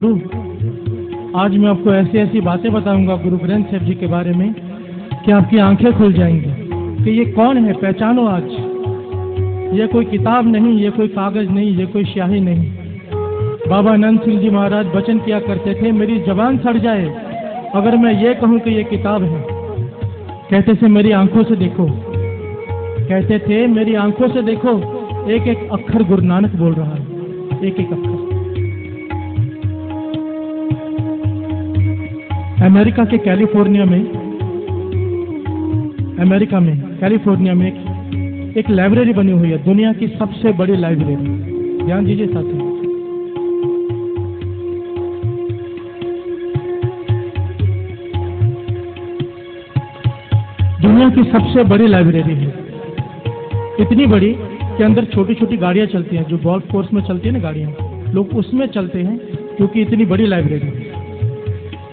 आज मैं आपको ऐसी ऐसी बातें बताऊंगा गुरु ग्रंथ साहिब जी के बारे में कि आपकी आंखें खुल जाएंगी कि ये कौन है, पहचानो आज। ये कोई किताब नहीं, ये कोई कागज नहीं, ये कोई स्याही नहीं। बाबा आनंद सिंह जी महाराज वचन किया करते थे, मेरी जबान सड़ जाए अगर मैं ये कहूं कि ये किताब है। कहते थे मेरी आंखों से देखो, कहते थे मेरी आंखों से देखो, एक एक अक्षर गुरु नानक बोल रहा है, एक एक अक्षर। अमेरिका के कैलिफोर्निया में एक लाइब्रेरी बनी हुई है, दुनिया की सबसे बड़ी लाइब्रेरी। ध्यान दीजिए साथी, दुनिया की सबसे बड़ी लाइब्रेरी है। इतनी बड़ी कि अंदर छोटी छोटी गाड़ियां चलती हैं, जो गोल्फ कोर्स में चलती है ना गाड़ियां, लोग उसमें चलते हैं, क्योंकि इतनी बड़ी लाइब्रेरी है।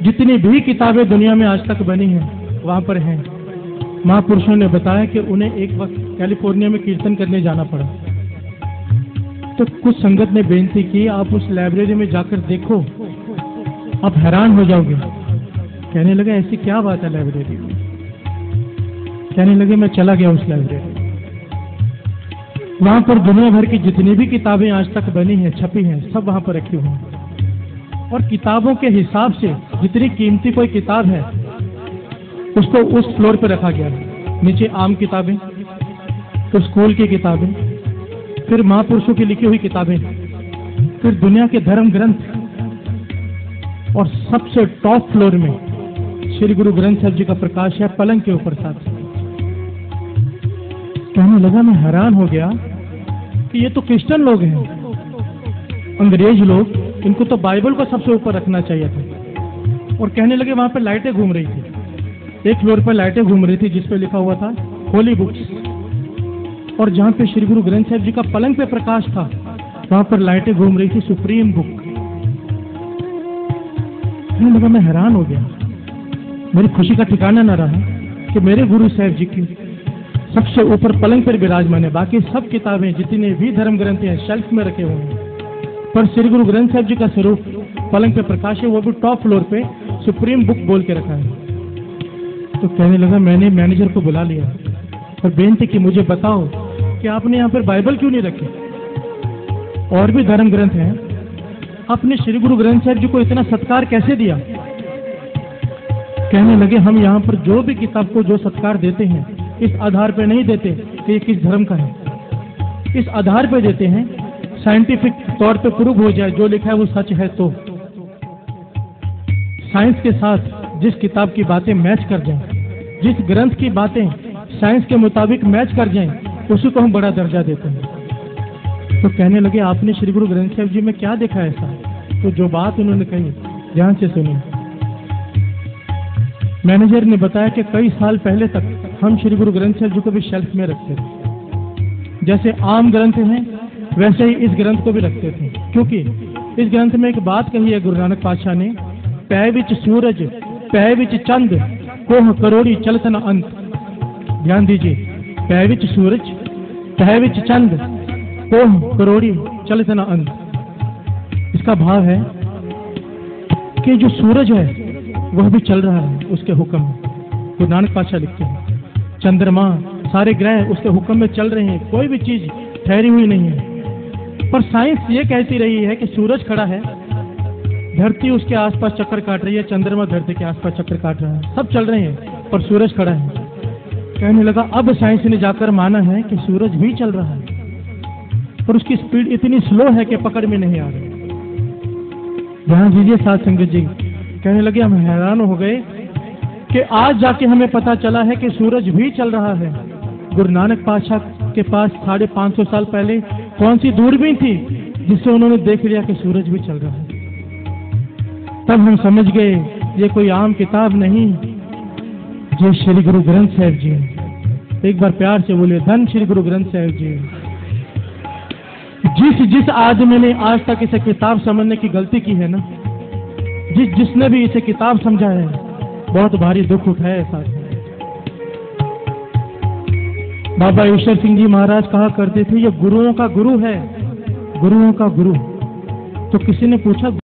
जितनी भी किताबें दुनिया में आज तक बनी हैं वहां पर हैं। महापुरुषों ने बताया कि उन्हें एक वक्त कैलिफोर्निया में कीर्तन करने जाना पड़ा, तो कुछ संगत ने बेनती की, आप उस लाइब्रेरी में जाकर देखो, आप हैरान हो जाओगे। कहने लगे ऐसी क्या बात है लाइब्रेरी में। कहने लगे मैं चला गया उस लाइब्रेरी, वहां पर दुनिया भर की जितनी भी किताबें आज तक बनी हैं, छपी हैं, सब वहां पर रखी हुई हैं। और किताबों के हिसाब से जितनी कीमती कोई किताब है उसको उस फ्लोर पर रखा गया है। नीचे आम किताबें, तो स्कूल की किताबें, फिर महापुरुषों की लिखी हुई किताबें, फिर दुनिया के धर्म ग्रंथ, और सबसे टॉप फ्लोर में श्री गुरु ग्रंथ साहिब जी का प्रकाश है पलंग के ऊपर साथ। कहने लगा मैं हैरान हो गया कि ये तो क्रिश्चियन लोग हैं, अंग्रेज लोग, इनको तो बाइबल को सबसे ऊपर रखना चाहिए था। और कहने लगे वहां पर लाइटें घूम रही थी, एक फ्लोर पर लाइटें घूम रही थी जिस पे लिखा हुआ था होली बुक्स, और जहां पे श्री गुरु ग्रंथ साहिब जी का पलंग पे प्रकाश था वहां पर लाइटें घूम रही थी सुप्रीम बुक। कहने लगा मैं हैरान हो गया, मेरी खुशी का ठिकाना न रहा कि मेरे गुरु साहिब जी की सबसे ऊपर पलंग पर विराजमान है। बाकी सब किताबें जितने भी धर्म ग्रंथ हैं शेल्फ में रखे हुए हैं, पर श्री गुरु ग्रंथ साहिब जी का स्वरूप पलंग पे प्रकाश है, वो भी टॉप फ्लोर पे सुप्रीम बुक बोल के रखा है। तो कहने लगा मैंने मैनेजर को बुला लिया और बेनती की, मुझे बताओ कि आपने यहाँ पर बाइबल क्यों नहीं रखी, और भी धर्म ग्रंथ हैं, आपने श्री गुरु ग्रंथ साहिब जी को इतना सत्कार कैसे दिया। कहने लगे हम यहाँ पर जो भी किताब को जो सत्कार देते हैं इस आधार पर नहीं देते कि ये किस धर्म का है, इस आधार पर देते हैं साइंटिफिक तौर पे प्रूव हो जाए जो लिखा है वो सच है। तो साइंस के साथ जिस किताब की बातें मैच कर जाएं, जिस ग्रंथ की बातें साइंस के मुताबिक मैच कर जाएं, उसी को हम बड़ा दर्जा देते हैं। तो कहने लगे आपने श्री गुरु ग्रंथ साहिब जी में क्या देखा ऐसा। तो जो बात उन्होंने कही ध्यान से सुनिए। मैनेजर ने बताया कि कई साल पहले तक हम श्री गुरु ग्रंथ साहिब जी को भी शेल्फ में रखते थे, जैसे आम ग्रंथ हैं वैसे ही इस ग्रंथ को भी रखते थे, क्योंकि इस ग्रंथ में एक बात कही है गुरु नानक पातशाह ने, पै विच सूरज पै विच चंद कोह करोड़ी चलतन अंत। ध्यान दीजिए, पै विच सूरज पै विच चंद कोह करोड़ी चलतन अंत। इसका भाव है कि जो सूरज है वह भी चल रहा है उसके हुक्म में। गुरु नानक पातशाह लिखते हैं चंद्रमा सारे ग्रह उसके हुक्म में चल रहे हैं, कोई भी चीज ठहरी हुई नहीं है। पर साइंस ये कहती रही है कि सूरज खड़ा है, धरती उसके आसपास चक्कर काट रही है, चंद्रमा धरती के आसपास चक्कर काट रहा है, सब चल रहे हैं पर सूरज खड़ा है। कहने लगा अब साइंस ने जाकर माना है कि सूरज भी चल रहा है, और उसकी स्पीड इतनी स्लो है कि पकड़ में नहीं आ रही। ध्यान दीजिए साथ संगत जी। कहने लगे हम हैरान हो गए कि आज जाके हमें पता चला है कि सूरज भी चल रहा है। गुरु नानक पातशाह के पास 550 साल पहले कौन सी दूरबीन थी जिससे उन्होंने देख लिया कि सूरज भी चल रहा है। तब हम समझ गए ये कोई आम किताब नहीं, जो श्री गुरु ग्रंथ साहिब जी। एक बार प्यार से बोले धन श्री गुरु ग्रंथ साहिब जी। जिस आदमी ने आज तक इसे किताब समझने की गलती की है ना, जिसने भी इसे किताब समझा है, बहुत भारी दुख उठाया साथ। बाबा ईश्वर सिंह जी महाराज कहा करते थे ये गुरुओं का गुरु है, गुरुओं का गुरु। तो किसी ने पूछा